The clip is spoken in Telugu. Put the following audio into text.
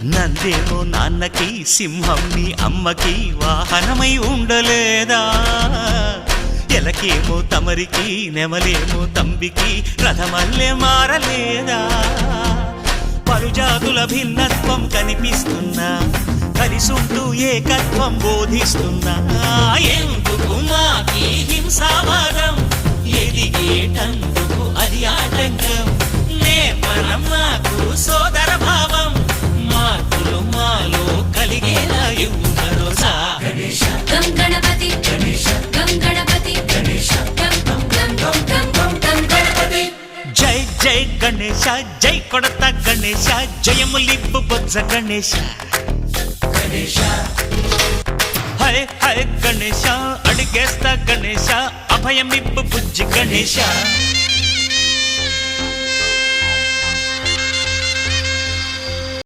నందేమో నాన్నకి సింహం మీ అమ్మకి వాహనమై ఉండలేదా ఎలకేమో తమరికి నెమలేమో తంబికి రథమల్లే మారలేదా పలుజాతుల భిన్నత్వం కనిపిస్తున్నా కలిసుంటూ ఏకత్వం బోధిస్తున్నా ఎందుకు మాకి హింసావాదం ఎదిగేటందుకు అది ఆటంకం నేపరం మాకు సోదర భావం మార్పులు మాలో కలిగేలా ఇవ్వు భరోసా గం గణపతి గం గణపతి గం గం గం గం గం గం గణపతి జై జై గణేశ జై కొడత గణేశ జయములిప్పు బొజ్జ గణేశ హై హై గణేశ అడిగేస్తా గణేశ అభయమిప్పు బుజ్జి గణేశ